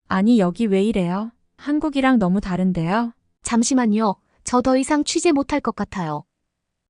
아니, 여기 왜 이래요? 한국이랑 너무 다른데요? 잠시만요. 저 더 이상 취재 못할 것 같아요.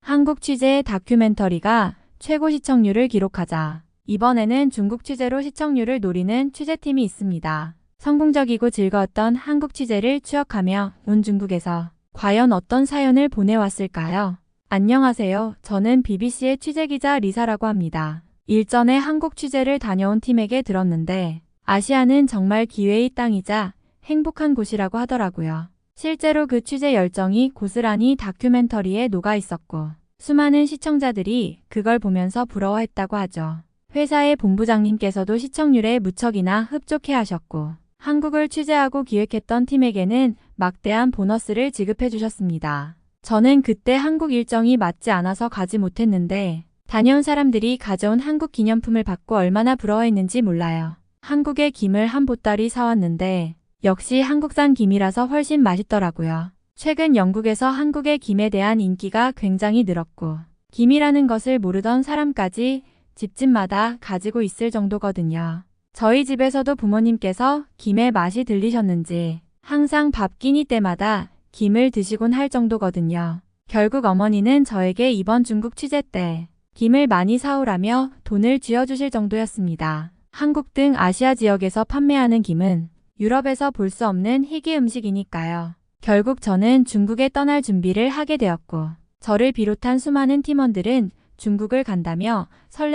한국 취재의 다큐멘터리가 최고 시청률을 기록하자 이번에는 중국 취재로 시청률을 노리는 취재팀이 있습니다. 성공적이고 즐거웠던 한국 취재를 추억하며 온 중국에서 과연 어떤 사연을 보내왔을까요? 안녕하세요. 저는 BBC의 취재기자 리사라고 합니다. 일전에 한국 취재를 다녀온 팀에게 들었는데 아시아는 정말 기회의 땅이자 행복한 곳이라고 하더라고요. 실제로 그 취재 열정이 고스란히 다큐멘터리에 녹아 있었고 수많은 시청자들이 그걸 보면서 부러워했다고 하죠. 회사의 본부장님께서도 시청률에 무척이나 흡족해 하셨고 한국을 취재하고 기획했던 팀에게는 막대한 보너스를 지급해 주셨습니다. 저는 그때 한국 일정이 맞지 않아서 가지 못했는데 다녀온 사람들이 가져온 한국 기념품을 받고 얼마나 부러워했는지 몰라요. 한국의 김을 한 보따리 사왔는데 역시 한국산 김이라서 훨씬 맛있더라고요. 최근 영국에서 한국의 김에 대한 인기가 굉장히 늘었고 김이라는 것을 모르던 사람까지 집집마다 가지고 있을 정도거든요. 저희 집에서도 부모님께서 김의 맛이 들리셨는지 항상 밥 끼니 때마다 김을 드시곤 할 정도거든요. 결국 어머니는 저에게 이번 중국 취재 때 김을 많이 사오라며 돈을 쥐어주실 정도였습니다. 한국 등 아시아 지역에서 판매하는 김은 유럽에서 볼 수 없는 희귀 음식이니까요. 결국 저는 중국에 떠날 준비를 하게 되었고 저를 비롯한 수많은 팀원들은 중국을 간다며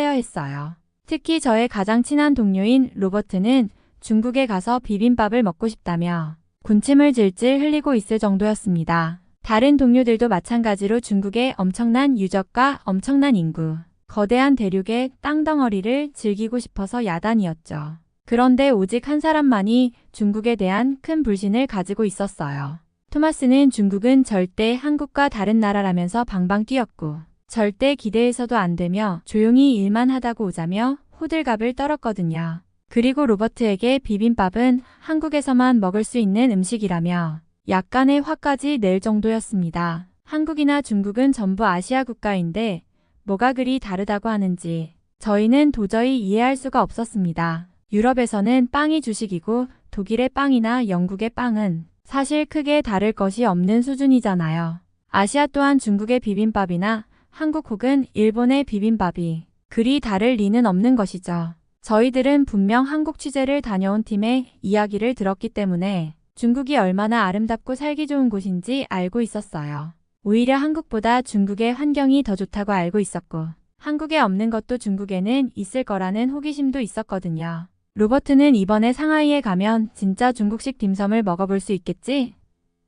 설레어했어요. 특히 저의 가장 친한 동료인 로버트는 중국에 가서 비빔밥을 먹고 싶다며 군침을 질질 흘리고 있을 정도였습니다. 다른 동료들도 마찬가지로 중국의 엄청난 유적과 엄청난 인구, 거대한 대륙의 땅덩어리를 즐기고 싶어서 야단이었죠. 그런데 오직 한 사람만이 중국에 대한 큰 불신을 가지고 있었어요. 토마스는 중국은 절대 한국과 다른 나라라면서 방방 뛰었고 절대 기대해서도 안 되며 조용히 일만 하다고 오자며 호들갑을 떨었거든요. 그리고 로버트에게 비빔밥은 한국에서만 먹을 수 있는 음식이라며 약간의 화까지 낼 정도였습니다. 한국이나 중국은 전부 아시아 국가인데 뭐가 그리 다르다고 하는지 저희는 도저히 이해할 수가 없었습니다. 유럽에서는 빵이 주식이고 독일의 빵이나 영국의 빵은 사실 크게 다를 것이 없는 수준이잖아요. 아시아 또한 중국의 비빔밥이나 한국 혹은 일본의 비빔밥이 그리 다를 리는 없는 것이죠. 저희들은 분명 한국 취재를 다녀온 팀의 이야기를 들었기 때문에 중국이 얼마나 아름답고 살기 좋은 곳인지 알고 있었어요. 오히려 한국보다 중국의 환경이 더 좋다고 알고 있었고 한국에 없는 것도 중국에는 있을 거라는 호기심도 있었거든요. 로버트는 이번에 상하이에 가면 진짜 중국식 딤섬을 먹어볼 수 있겠지?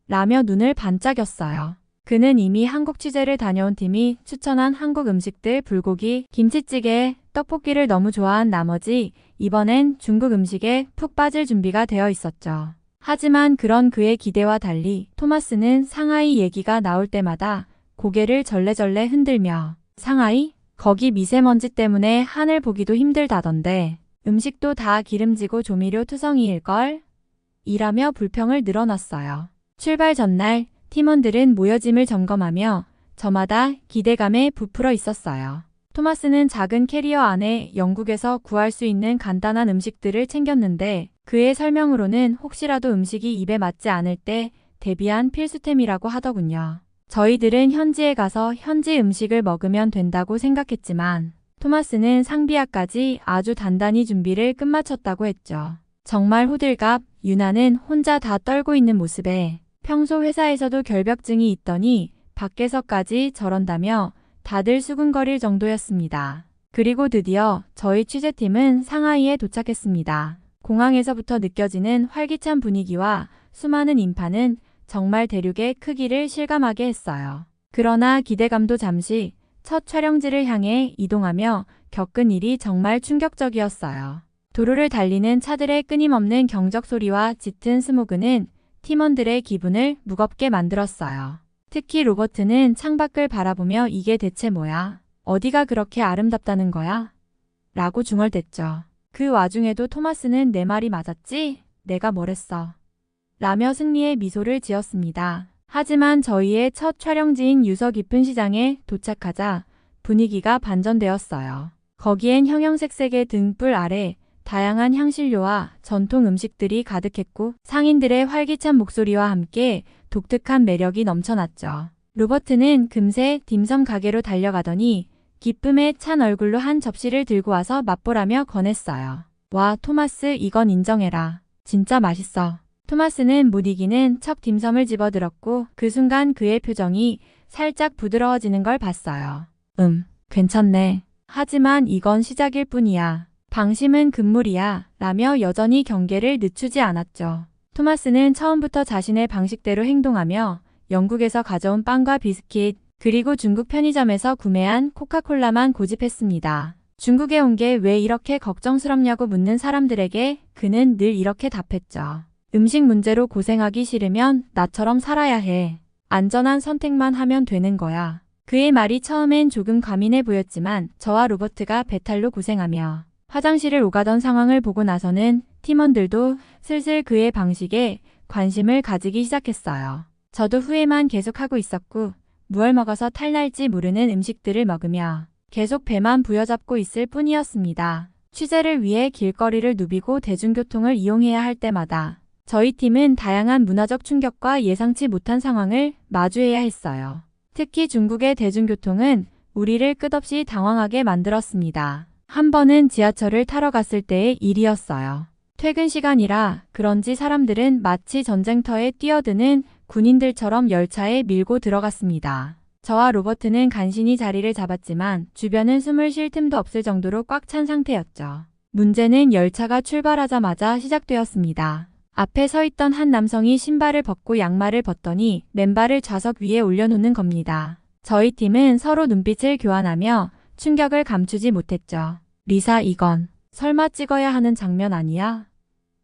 라며 눈을 반짝였어요. 그는 이미 한국 취재를 다녀온 팀이 추천한 한국 음식들 불고기, 김치찌개, 떡볶이를 너무 좋아한 나머지 이번엔 중국 음식에 푹 빠질 준비가 되어 있었죠. 하지만 그런 그의 기대와 달리 토마스는 상하이 얘기가 나올 때마다 고개를 절레절레 흔들며 상하이? 거기 미세먼지 때문에 하늘 보기도 힘들다던데 음식도 다 기름지고 조미료 투성이일걸? 이라며 불평을 늘어놨어요. 출발 전날 팀원들은 모여 짐을 점검하며 저마다 기대감에 부풀어 있었어요. 토마스는 작은 캐리어 안에 영국에서 구할 수 있는 간단한 음식들을 챙겼는데 그의 설명으로는 혹시라도 음식이 입에 맞지 않을 때 대비한 필수템이라고 하더군요. 저희들은 현지에 가서 현지 음식을 먹으면 된다고 생각했지만 토마스는 상비약까지 아주 단단히 준비를 끝마쳤다고 했죠. 정말 호들갑, 유나는 혼자 다 떨고 있는 모습에 평소 회사에서도 결벽증이 있더니 밖에서까지 저런다며 다들 수근거릴 정도였습니다. 그리고 드디어 저희 취재팀은 상하이에 도착했습니다. 공항에서부터 느껴지는 활기찬 분위기와 수많은 인파는 정말 대륙의 크기를 실감하게 했어요. 그러나 기대감도 잠시 첫 촬영지를 향해 이동하며 겪은 일이 정말 충격적이었어요. 도로를 달리는 차들의 끊임없는 경적 소리와 짙은 스모그는 팀원들의 기분을 무겁게 만들었어요. 특히 로버트는 창밖을 바라보며 이게 대체 뭐야? 어디가 그렇게 아름답다는 거야? 라고 중얼댔죠. 그 와중에도 토마스는 내 말이 맞았지? 내가 뭘 했어? 라며 승리의 미소를 지었습니다. 하지만 저희의 첫 촬영지인 유서 깊은 시장에 도착하자 분위기가 반전되었어요. 거기엔 형형색색의 등불 아래 다양한 향신료와 전통 음식들이 가득했고 상인들의 활기찬 목소리와 함께 독특한 매력이 넘쳐났죠. 로버트는 금세 딤섬 가게로 달려가더니 기쁨에 찬 얼굴로 한 접시를 들고 와서 맛보라며 권했어요. 와, 토마스, 이건 인정해라. 진짜 맛있어. 토마스는 못 이기는 척 딤섬을 집어들었고 그 순간 그의 표정이 살짝 부드러워지는 걸 봤어요. 괜찮네. 하지만 이건 시작일 뿐이야. 방심은 금물이야. 라며 여전히 경계를 늦추지 않았죠. 토마스는 처음부터 자신의 방식대로 행동하며 영국에서 가져온 빵과 비스킷, 그리고 중국 편의점에서 구매한 코카콜라만 고집했습니다. 중국에 온 게 왜 이렇게 걱정스럽냐고 묻는 사람들에게 그는 늘 이렇게 답했죠. 음식 문제로 고생하기 싫으면 나처럼 살아야 해. 안전한 선택만 하면 되는 거야. 그의 말이 처음엔 조금 과민해 보였지만 저와 로버트가 배탈로 고생하며 화장실을 오가던 상황을 보고 나서는 팀원들도 슬슬 그의 방식에 관심을 가지기 시작했어요. 저도 후회만 계속하고 있었고 무얼 먹어서 탈날지 모르는 음식들을 먹으며 계속 배만 부여잡고 있을 뿐이었습니다. 취재를 위해 길거리를 누비고 대중교통을 이용해야 할 때마다 저희 팀은 다양한 문화적 충격과 예상치 못한 상황을 마주해야 했어요. 특히 중국의 대중교통은 우리를 끝없이 당황하게 만들었습니다. 한 번은 지하철을 타러 갔을 때의 일이었어요. 퇴근 시간이라 그런지 사람들은 마치 전쟁터에 뛰어드는 군인들처럼 열차에 밀고 들어갔습니다. 저와 로버트는 간신히 자리를 잡았지만 주변은 숨을 쉴 틈도 없을 정도로 꽉 찬 상태였죠. 문제는 열차가 출발하자마자 시작되었습니다. 앞에 서 있던 한 남성이 신발을 벗고 양말을 벗더니 맨발을 좌석 위에 올려놓는 겁니다. 저희 팀은 서로 눈빛을 교환하며 충격을 감추지 못했죠. 리사, 이건 설마 찍어야 하는 장면 아니야?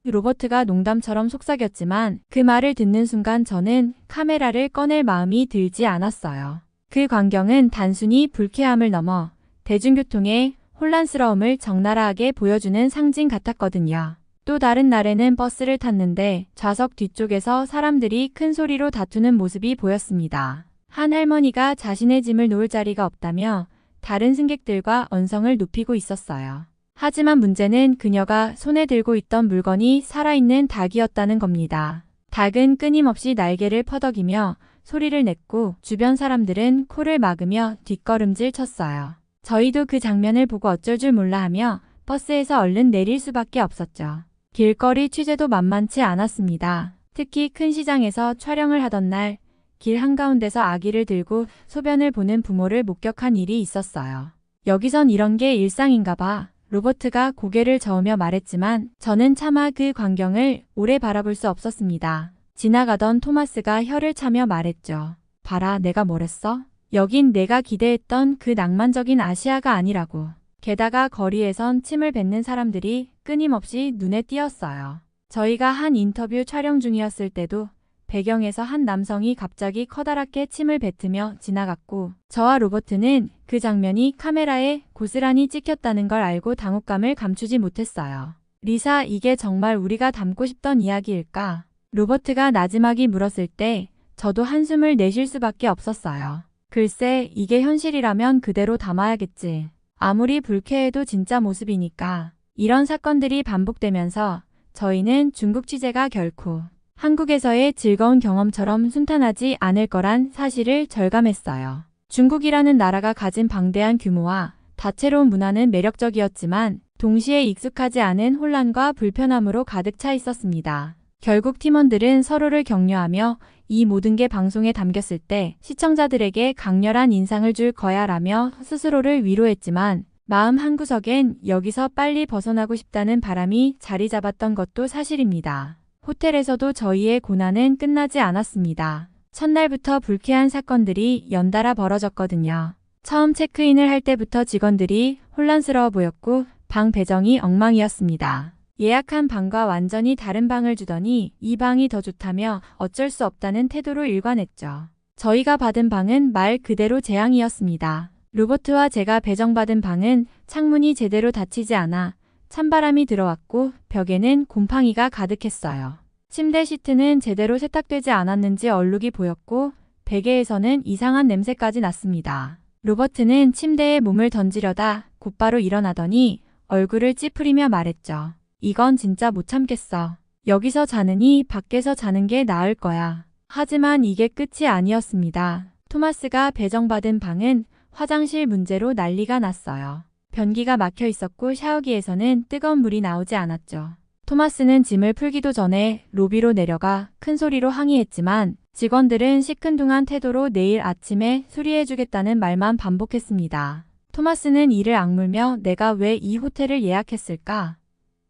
로버트가 농담처럼 속삭였지만 그 말을 듣는 순간 저는 카메라를 꺼낼 마음이 들지 않았어요. 그 광경은 단순히 불쾌함을 넘어 대중교통의 혼란스러움을 적나라하게 보여주는 상징 같았거든요. 또 다른 날에는 버스를 탔는데 좌석 뒤쪽에서 사람들이 큰 소리로 다투는 모습이 보였습니다. 한 할머니가 자신의 짐을 놓을 자리가 없다며 다른 승객들과 언성을 높이고 있었어요. 하지만 문제는 그녀가 손에 들고 있던 물건이 살아있는 닭이었다는 겁니다. 닭은 끊임없이 날개를 퍼덕이며 소리를 냈고 주변 사람들은 코를 막으며 뒷걸음질 쳤어요. 저희도 그 장면을 보고 어쩔 줄 몰라 하며 버스에서 얼른 내릴 수밖에 없었죠. 길거리 취재도 만만치 않았습니다. 특히 큰 시장에서 촬영을 하던 날 길 한가운데서 아기를 들고 소변을 보는 부모를 목격한 일이 있었어요. 여기선 이런 게 일상인가 봐. 로버트가 고개를 저으며 말했지만 저는 차마 그 광경을 오래 바라볼 수 없었습니다. 지나가던 토마스가 혀를 차며 말했죠. 봐라, 내가 뭐랬어? 여긴 내가 기대했던 그 낭만적인 아시아가 아니라고. 게다가 거리에선 침을 뱉는 사람들이 끊임없이 눈에 띄었어요. 저희가 한 인터뷰 촬영 중이었을 때도 배경에서 한 남성이 갑자기 커다랗게 침을 뱉으며 지나갔고 저와 로버트는 그 장면이 카메라에 고스란히 찍혔다는 걸 알고 당혹감을 감추지 못했어요. 리사, 이게 정말 우리가 담고 싶던 이야기일까? 로버트가 나지막이 물었을 때 저도 한숨을 내쉴 수밖에 없었어요. 글쎄, 이게 현실이라면 그대로 담아야겠지. 아무리 불쾌해도 진짜 모습이니까. 이런 사건들이 반복되면서 저희는 중국 취재가 결코 한국에서의 즐거운 경험처럼 순탄하지 않을 거란 사실을 절감했어요. 중국이라는 나라가 가진 방대한 규모와 다채로운 문화는 매력적이었지만 동시에 익숙하지 않은 혼란과 불편함으로 가득 차 있었습니다. 결국 팀원들은 서로를 격려하며 이 모든 게 방송에 담겼을 때 시청자들에게 강렬한 인상을 줄 거야라며 스스로를 위로했지만 마음 한구석엔 여기서 빨리 벗어나고 싶다는 바람이 자리 잡았던 것도 사실입니다. 호텔에서도 저희의 고난은 끝나지 않았습니다. 첫날부터 불쾌한 사건들이 연달아 벌어졌거든요. 처음 체크인을 할 때부터 직원들이 혼란스러워 보였고 방 배정이 엉망이었습니다. 예약한 방과 완전히 다른 방을 주더니 이 방이 더 좋다며 어쩔 수 없다는 태도로 일관했죠. 저희가 받은 방은 말 그대로 재앙이었습니다. 로버트와 제가 배정받은 방은 창문이 제대로 닫히지 않아 찬바람이 들어왔고 벽에는 곰팡이가 가득했어요. 침대 시트는 제대로 세탁되지 않았는지 얼룩이 보였고 베개에서는 이상한 냄새까지 났습니다. 로버트는 침대에 몸을 던지려다 곧바로 일어나더니 얼굴을 찌푸리며 말했죠. 이건 진짜 못 참겠어. 여기서 자느니 밖에서 자는 게 나을 거야. 하지만 이게 끝이 아니었습니다. 토마스가 배정받은 방은 화장실 문제로 난리가 났어요. 변기가 막혀 있었고 샤워기에서는 뜨거운 물이 나오지 않았죠. 토마스는 짐을 풀기도 전에 로비로 내려가 큰 소리로 항의했지만 직원들은 시큰둥한 태도로 내일 아침에 수리해주겠다는 말만 반복했습니다. 토마스는 이를 악물며 내가 왜 이 호텔을 예약했을까?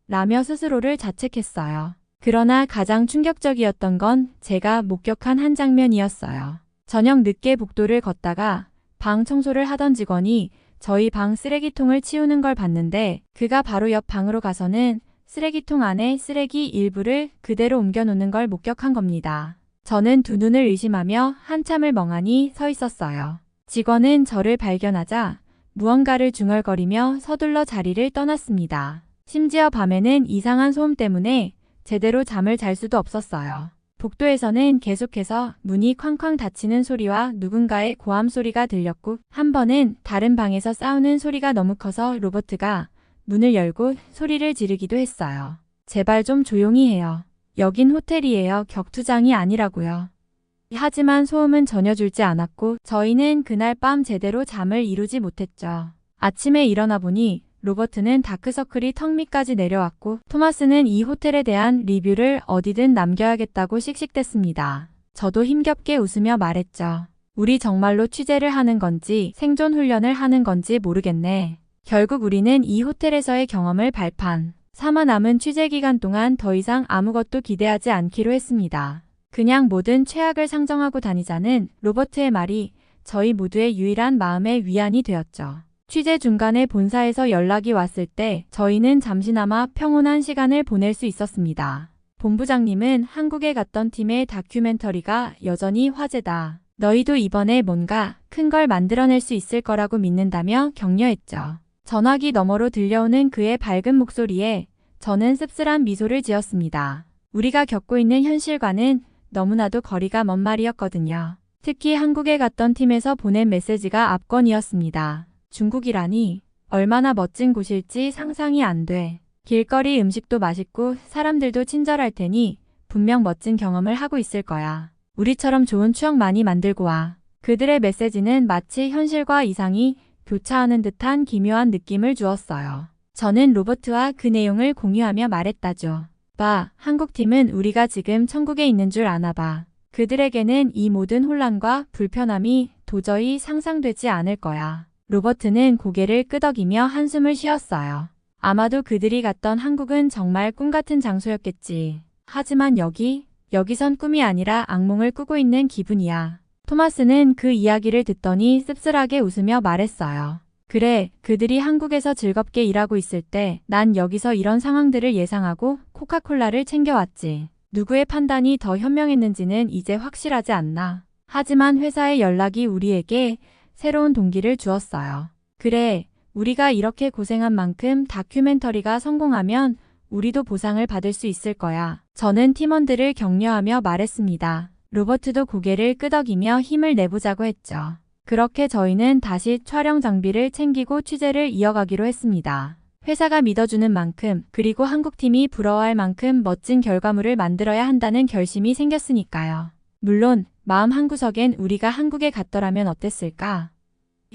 라며 스스로를 자책했어요. 그러나 가장 충격적이었던 건 제가 목격한 한 장면이었어요. 저녁 늦게 복도를 걷다가 방 청소를 하던 직원이 저희 방 쓰레기통을 치우는 걸 봤는데 그가 바로 옆 방으로 가서는 쓰레기통 안에 쓰레기 일부를 그대로 옮겨놓는 걸 목격한 겁니다. 저는 두 눈을 의심하며 한참을 멍하니 서 있었어요. 직원은 저를 발견하자 무언가를 중얼거리며 서둘러 자리를 떠났습니다. 심지어 밤에는 이상한 소음 때문에 제대로 잠을 잘 수도 없었어요. 복도에서는 계속해서 문이 쾅쾅 닫히는 소리와 누군가의 고함 소리가 들렸고 한 번은 다른 방에서 싸우는 소리가 너무 커서 로버트가 문을 열고 소리를 지르기도 했어요. 제발 좀 조용히 해요. 여긴 호텔이에요. 격투장이 아니라고요. 하지만 소음은 전혀 줄지 않았고 저희는 그날 밤 제대로 잠을 이루지 못했죠. 아침에 일어나 보니 로버트는 다크서클이 턱 밑까지 내려왔고 토마스는 이 호텔에 대한 리뷰를 어디든 남겨야겠다고 씩씩댔습니다. 저도 힘겹게 웃으며 말했죠. 우리 정말로 취재를 하는 건지 생존 훈련을 하는 건지 모르겠네. 결국 우리는 이 호텔에서의 경험을 발판, 삼아 남은 취재 기간 동안 더 이상 아무것도 기대하지 않기로 했습니다. 그냥 모든 최악을 상정하고 다니자는 로버트의 말이 저희 모두의 유일한 마음의 위안이 되었죠. 취재 중간에 본사에서 연락이 왔을 때 저희는 잠시나마 평온한 시간을 보낼 수 있었습니다. 본부장님은 한국에 갔던 팀의 다큐멘터리가 여전히 화제다. 너희도 이번에 뭔가 큰 걸 만들어낼 수 있을 거라고 믿는다며 격려했죠. 전화기 너머로 들려오는 그의 밝은 목소리에 저는 씁쓸한 미소를 지었습니다. 우리가 겪고 있는 현실과는 너무나도 거리가 먼 말이었거든요. 특히 한국에 갔던 팀에서 보낸 메시지가 압권이었습니다. 중국이라니 얼마나 멋진 곳일지 상상이 안 돼. 길거리 음식도 맛있고 사람들도 친절할 테니 분명 멋진 경험을 하고 있을 거야. 우리처럼 좋은 추억 많이 만들고 와. 그들의 메시지는 마치 현실과 이상이 교차하는 듯한 기묘한 느낌을 주었어요. 저는 로버트와 그 내용을 공유하며 말했다죠. 봐, 한국팀은 우리가 지금 천국에 있는 줄 아나 봐. 그들에게는 이 모든 혼란과 불편함이 도저히 상상되지 않을 거야. 로버트는 고개를 끄덕이며 한숨을 쉬었어요. 아마도 그들이 갔던 한국은 정말 꿈 같은 장소였겠지. 하지만 여기선 꿈이 아니라 악몽을 꾸고 있는 기분이야. 토마스는 그 이야기를 듣더니 씁쓸하게 웃으며 말했어요. 그래, 그들이 한국에서 즐겁게 일하고 있을 때 난 여기서 이런 상황들을 예상하고 코카콜라를 챙겨왔지. 누구의 판단이 더 현명했는지는 이제 확실하지 않나. 하지만 회사의 연락이 우리에게 새로운 동기를 주었어요. 그래, 우리가 이렇게 고생한 만큼 다큐멘터리가 성공하면 우리도 보상을 받을 수 있을 거야. 저는 팀원들을 격려하며 말했습니다. 로버트도 고개를 끄덕이며 힘을 내보자고 했죠. 그렇게 저희는 다시 촬영 장비를 챙기고 취재를 이어가기로 했습니다. 회사가 믿어주는 만큼 그리고 한국팀이 부러워할 만큼 멋진 결과물을 만들어야 한다는 결심이 생겼으니까요. 물론 마음 한구석엔 우리가 한국에 갔더라면 어땠을까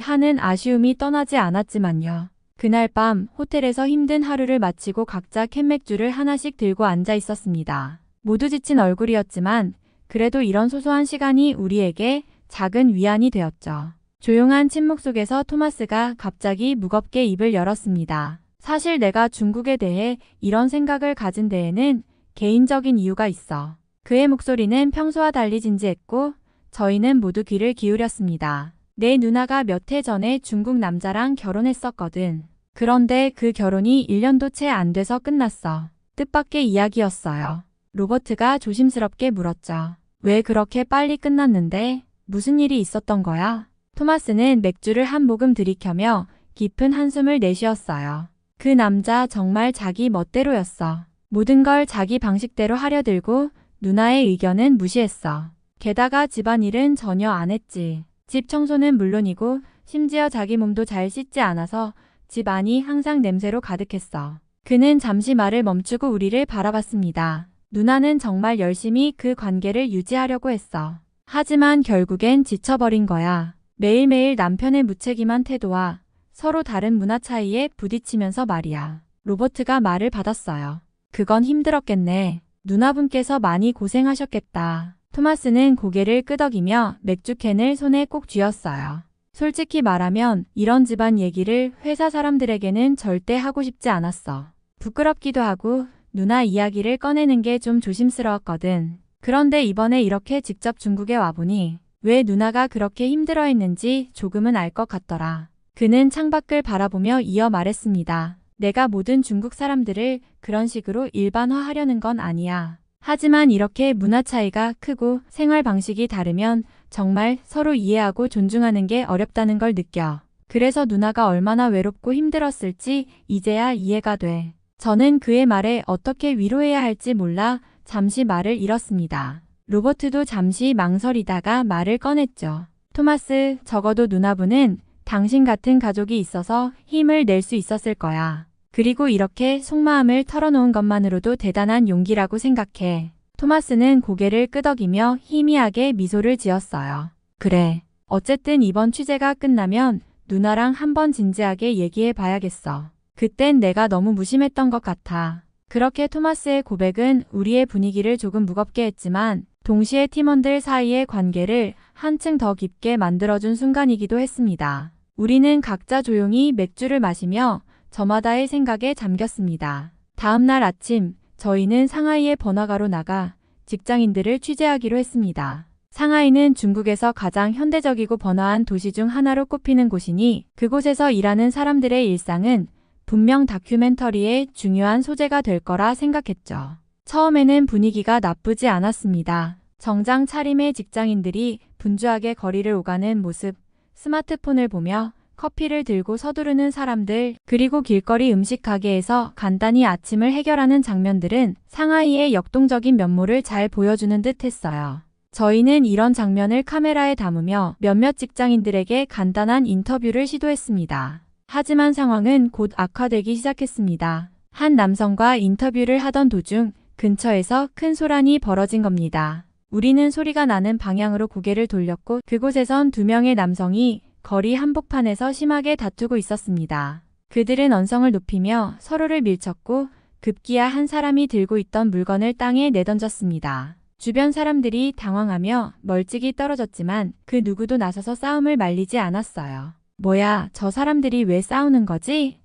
하는 아쉬움이 떠나지 않았지만요. 그날 밤 호텔에서 힘든 하루를 마치고 각자 캔맥주를 하나씩 들고 앉아 있었습니다. 모두 지친 얼굴이었지만 그래도 이런 소소한 시간이 우리에게 작은 위안이 되었죠. 조용한 침묵 속에서 토마스가 갑자기 무겁게 입을 열었습니다. 사실 내가 중국에 대해 이런 생각을 가진 데에는 개인적인 이유가 있어. 그의 목소리는 평소와 달리 진지했고 저희는 모두 귀를 기울였습니다. 내 누나가 몇 해 전에 중국 남자랑 결혼했었거든. 그런데 그 결혼이 1년도 채 안 돼서 끝났어. 뜻밖의 이야기였어요. 로버트가 조심스럽게 물었죠. 왜 그렇게 빨리 끝났는데? 무슨 일이 있었던 거야? 토마스는 맥주를 한 모금 들이켜며 깊은 한숨을 내쉬었어요. 그 남자 정말 자기 멋대로였어. 모든 걸 자기 방식대로 하려 들고 누나의 의견은 무시했어. 게다가 집안일은 전혀 안 했지. 집 청소는 물론이고 심지어 자기 몸도 잘 씻지 않아서 집 안이 항상 냄새로 가득했어. 그는 잠시 말을 멈추고 우리를 바라봤습니다. 누나는 정말 열심히 그 관계를 유지하려고 했어. 하지만 결국엔 지쳐버린 거야. 매일매일 남편의 무책임한 태도와 서로 다른 문화 차이에 부딪히면서 말이야. 로버트가 말을 받았어요. 그건 힘들었겠네. 누나분께서 많이 고생하셨겠다. 토마스는 고개를 끄덕이며 맥주캔을 손에 꼭 쥐었어요. 솔직히 말하면 이런 집안 얘기를 회사 사람들에게는 절대 하고 싶지 않았어. 부끄럽기도 하고 누나 이야기를 꺼내는 게 좀 조심스러웠거든. 그런데 이번에 이렇게 직접 중국에 와보니 왜 누나가 그렇게 힘들어했는지 조금은 알 것 같더라. 그는 창밖을 바라보며 이어 말했습니다. 내가 모든 중국 사람들을 그런 식으로 일반화하려는 건 아니야. 하지만 이렇게 문화 차이가 크고 생활 방식이 다르면 정말 서로 이해하고 존중하는 게 어렵다는 걸 느껴. 그래서 누나가 얼마나 외롭고 힘들었을지 이제야 이해가 돼. 저는 그의 말에 어떻게 위로해야 할지 몰라 잠시 말을 잃었습니다. 로버트도 잠시 망설이다가 말을 꺼냈죠. 토마스, 적어도 누나분은 당신 같은 가족이 있어서 힘을 낼 수 있었을 거야. 그리고 이렇게 속마음을 털어놓은 것만으로도 대단한 용기라고 생각해. 토마스는 고개를 끄덕이며 희미하게 미소를 지었어요. 그래. 어쨌든 이번 취재가 끝나면 누나랑 한번 진지하게 얘기해 봐야겠어. 그땐 내가 너무 무심했던 것 같아. 그렇게 토마스의 고백은 우리의 분위기를 조금 무겁게 했지만 동시에 팀원들 사이의 관계를 한층 더 깊게 만들어준 순간이기도 했습니다. 우리는 각자 조용히 맥주를 마시며 저마다의 생각에 잠겼습니다. 다음 날 아침 저희는 상하이의 번화가로 나가 직장인들을 취재하기로 했습니다. 상하이는 중국에서 가장 현대적이고 번화한 도시 중 하나로 꼽히는 곳이니 그곳에서 일하는 사람들의 일상은 분명 다큐멘터리의 중요한 소재가 될 거라 생각했죠. 처음에는 분위기가 나쁘지 않았습니다. 정장 차림의 직장인들이 분주하게 거리를 오가는 모습, 스마트폰을 보며 커피를 들고 서두르는 사람들, 그리고 길거리 음식 가게에서 간단히 아침을 해결하는 장면들은 상하이의 역동적인 면모를 잘 보여주는 듯 했어요. 저희는 이런 장면을 카메라에 담으며 몇몇 직장인들에게 간단한 인터뷰를 시도했습니다. 하지만 상황은 곧 악화되기 시작했습니다. 한 남성과 인터뷰를 하던 도중 근처에서 큰 소란이 벌어진 겁니다. 우리는 소리가 나는 방향으로 고개를 돌렸고 그곳에선 두 명의 남성이 거리 한복판에서 심하게 다투고 있었습니다. 그들은 언성을 높이며 서로를 밀쳤고 급기야 한 사람이 들고 있던 물건을 땅에 내던졌습니다. 주변 사람들이 당황하며 멀찍이 떨어졌지만 그 누구도 나서서 싸움을 말리지 않았어요. 뭐야, 저 사람들이 왜 싸우는 거지?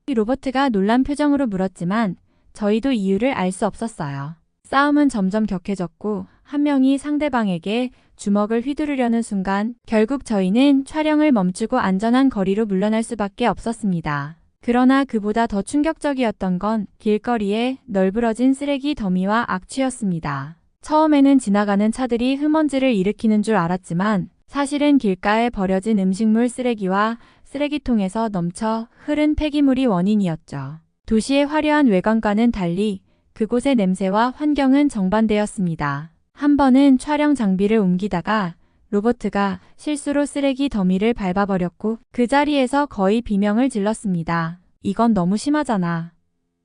로버트가 놀란 표정으로 물었지만 저희도 이유를 알 수 없었어요. 싸움은 점점 격해졌고 한 명이 상대방에게 주먹을 휘두르려는 순간 결국 저희는 촬영을 멈추고 안전한 거리로 물러날 수밖에 없었습니다. 그러나 그보다 더 충격적이었던 건 길거리에 널브러진 쓰레기 더미와 악취였습니다. 처음에는 지나가는 차들이 흠먼지를 일으키는 줄 알았지만 사실은 길가에 버려진 음식물 쓰레기와 쓰레기통에서 넘쳐 흐른 폐기물이 원인이었죠. 도시의 화려한 외관과는 달리 그곳의 냄새와 환경은 정반대였습니다. 한 번은 촬영 장비를 옮기다가 로버트가 실수로 쓰레기 더미를 밟아버렸고 그 자리에서 거의 비명을 질렀습니다. 이건 너무 심하잖아.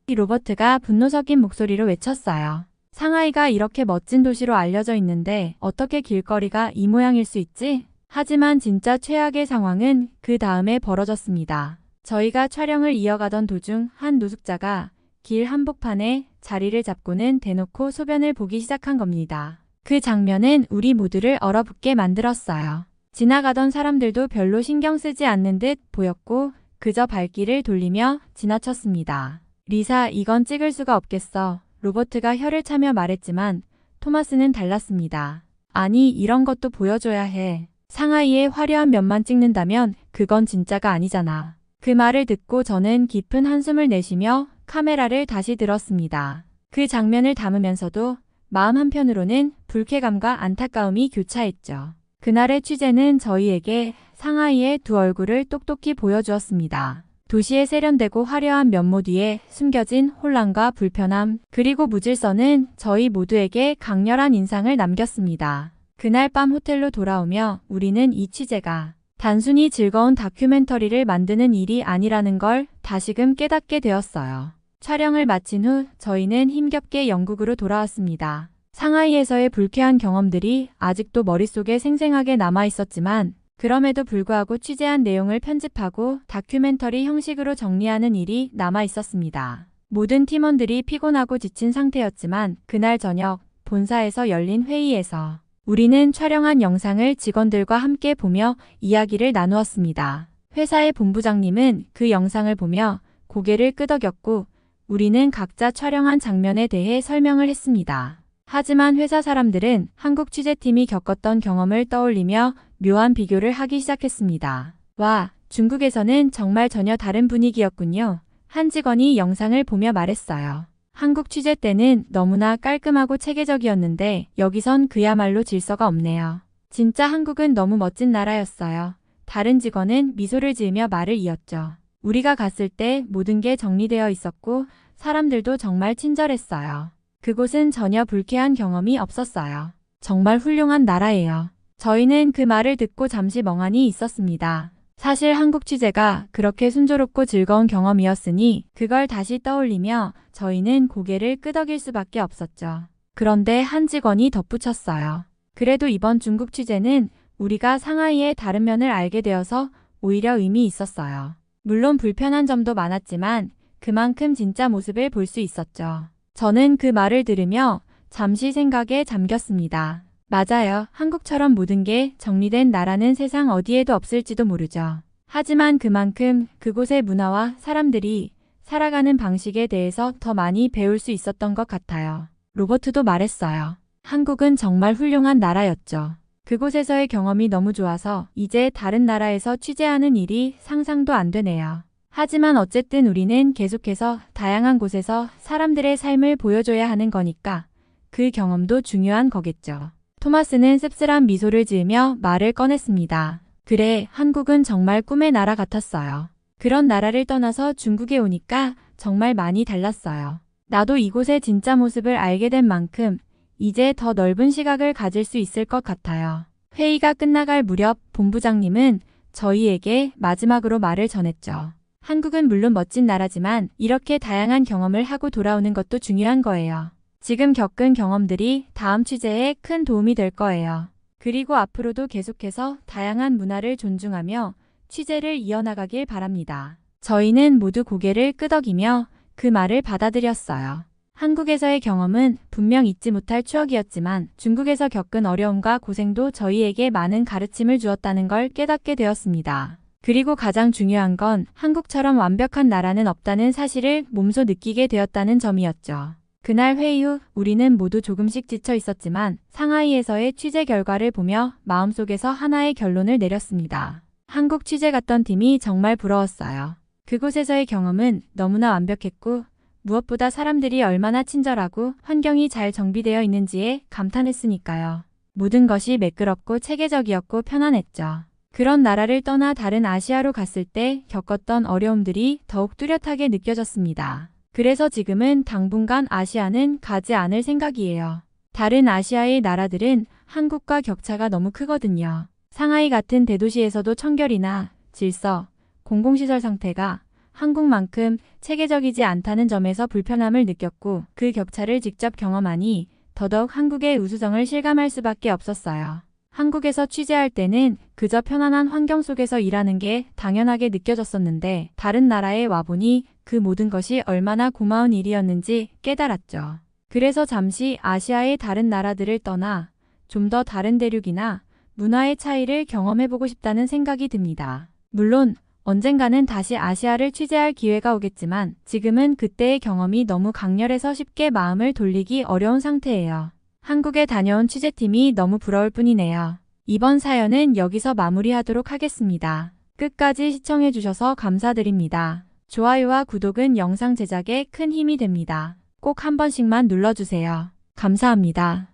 로버트가 분노 섞인 목소리로 외쳤어요. 상하이가 이렇게 멋진 도시로 알려져 있는데 어떻게 길거리가 이 모양일 수 있지? 하지만 진짜 최악의 상황은 그 다음에 벌어졌습니다. 저희가 촬영을 이어가던 도중 한 노숙자가 길 한복판에 자리를 잡고는 대놓고 소변을 보기 시작한 겁니다. 그 장면은 우리 모두를 얼어붙게 만들었어요. 지나가던 사람들도 별로 신경 쓰지 않는 듯 보였고 그저 발길을 돌리며 지나쳤습니다. 리사, 이건 찍을 수가 없겠어. 로버트가 혀를 차며 말했지만 토마스는 달랐습니다. 아니, 이런 것도 보여줘야 해. 상하이의 화려한 면만 찍는다면 그건 진짜가 아니잖아. 그 말을 듣고 저는 깊은 한숨을 내쉬며 카메라를 다시 들었습니다. 그 장면을 담으면서도 마음 한편으로는 불쾌감과 안타까움이 교차했죠. 그날의 취재는 저희에게 상하이의 두 얼굴을 똑똑히 보여주었습니다. 도시의 세련되고 화려한 면모 뒤에 숨겨진 혼란과 불편함, 그리고 무질서는 저희 모두에게 강렬한 인상을 남겼습니다. 그날 밤 호텔로 돌아오며 우리는 이 취재가 단순히 즐거운 다큐멘터리를 만드는 일이 아니라는 걸 다시금 깨닫게 되었어요. 촬영을 마친 후 저희는 힘겹게 영국으로 돌아왔습니다. 상하이에서의 불쾌한 경험들이 아직도 머릿속에 생생하게 남아 있었지만 그럼에도 불구하고 취재한 내용을 편집하고 다큐멘터리 형식으로 정리하는 일이 남아 있었습니다. 모든 팀원들이 피곤하고 지친 상태였지만 그날 저녁 본사에서 열린 회의에서 우리는 촬영한 영상을 직원들과 함께 보며 이야기를 나누었습니다. 회사의 본부장님은 그 영상을 보며 고개를 끄덕였고 우리는 각자 촬영한 장면에 대해 설명을 했습니다. 하지만 회사 사람들은 한국 취재팀이 겪었던 경험을 떠올리며 묘한 비교를 하기 시작했습니다. 와, 중국에서는 정말 전혀 다른 분위기였군요. 한 직원이 영상을 보며 말했어요. 한국 취재 때는 너무나 깔끔하고 체계적이었는데 여기선 그야말로 질서가 없네요. 진짜 한국은 너무 멋진 나라였어요. 다른 직원은 미소를 지으며 말을 이었죠. 우리가 갔을 때 모든 게 정리되어 있었고 사람들도 정말 친절했어요. 그곳은 전혀 불쾌한 경험이 없었어요. 정말 훌륭한 나라예요. 저희는 그 말을 듣고 잠시 멍하니 있었습니다. 사실 한국 취재가 그렇게 순조롭고 즐거운 경험이었으니 그걸 다시 떠올리며 저희는 고개를 끄덕일 수밖에 없었죠. 그런데 한 직원이 덧붙였어요. 그래도 이번 중국 취재는 우리가 상하이의 다른 면을 알게 되어서 오히려 의미 있었어요. 물론 불편한 점도 많았지만 그만큼 진짜 모습을 볼 수 있었죠. 저는 그 말을 들으며 잠시 생각에 잠겼습니다. 맞아요. 한국처럼 모든 게 정리된 나라는 세상 어디에도 없을지도 모르죠. 하지만 그만큼 그곳의 문화와 사람들이 살아가는 방식에 대해서 더 많이 배울 수 있었던 것 같아요. 로버트도 말했어요. 한국은 정말 훌륭한 나라였죠. 그곳에서의 경험이 너무 좋아서 이제 다른 나라에서 취재하는 일이 상상도 안 되네요. 하지만 어쨌든 우리는 계속해서 다양한 곳에서 사람들의 삶을 보여줘야 하는 거니까 그 경험도 중요한 거겠죠. 토마스는 씁쓸한 미소를 지으며 말을 꺼냈습니다. 그래, 한국은 정말 꿈의 나라 같았어요. 그런 나라를 떠나서 중국에 오니까 정말 많이 달랐어요. 나도 이곳의 진짜 모습을 알게 된 만큼 이제 더 넓은 시각을 가질 수 있을 것 같아요. 회의가 끝나갈 무렵 본부장님은 저희에게 마지막으로 말을 전했죠. 한국은 물론 멋진 나라지만 이렇게 다양한 경험을 하고 돌아오는 것도 중요한 거예요. 지금 겪은 경험들이 다음 취재에 큰 도움이 될 거예요. 그리고 앞으로도 계속해서 다양한 문화를 존중하며 취재를 이어나가길 바랍니다. 저희는 모두 고개를 끄덕이며 그 말을 받아들였어요. 한국에서의 경험은 분명 잊지 못할 추억이었지만 중국에서 겪은 어려움과 고생도 저희에게 많은 가르침을 주었다는 걸 깨닫게 되었습니다. 그리고 가장 중요한 건 한국처럼 완벽한 나라는 없다는 사실을 몸소 느끼게 되었다는 점이었죠. 그날 회의 후 우리는 모두 조금씩 지쳐 있었지만 상하이에서의 취재 결과를 보며 마음속에서 하나의 결론을 내렸습니다. 한국 취재 갔던 팀이 정말 부러웠어요. 그곳에서의 경험은 너무나 완벽했고 무엇보다 사람들이 얼마나 친절하고 환경이 잘 정비되어 있는지에 감탄했으니까요. 모든 것이 매끄럽고 체계적이었고 편안했죠. 그런 나라를 떠나 다른 아시아로 갔을 때 겪었던 어려움들이 더욱 뚜렷하게 느껴졌습니다. 그래서 지금은 당분간 아시아는 가지 않을 생각이에요. 다른 아시아의 나라들은 한국과 격차가 너무 크거든요. 상하이 같은 대도시에서도 청결이나 질서, 공공시설 상태가 한국만큼 체계적이지 않다는 점에서 불편함을 느꼈고 그 격차를 직접 경험하니 더더욱 한국의 우수성을 실감할 수밖에 없었어요. 한국에서 취재할 때는 그저 편안한 환경 속에서 일하는 게 당연하게 느껴졌었는데 다른 나라에 와보니 그 모든 것이 얼마나 고마운 일이었는지 깨달았죠. 그래서 잠시 아시아의 다른 나라들을 떠나 좀 더 다른 대륙이나 문화의 차이를 경험해보고 싶다는 생각이 듭니다. 물론 언젠가는 다시 아시아를 취재할 기회가 오겠지만 지금은 그때의 경험이 너무 강렬해서 쉽게 마음을 돌리기 어려운 상태예요. 한국에 다녀온 취재팀이 너무 부러울 뿐이네요. 이번 사연은 여기서 마무리하도록 하겠습니다. 끝까지 시청해주셔서 감사드립니다. 좋아요와 구독은 영상 제작에 큰 힘이 됩니다. 꼭 한 번씩만 눌러주세요. 감사합니다.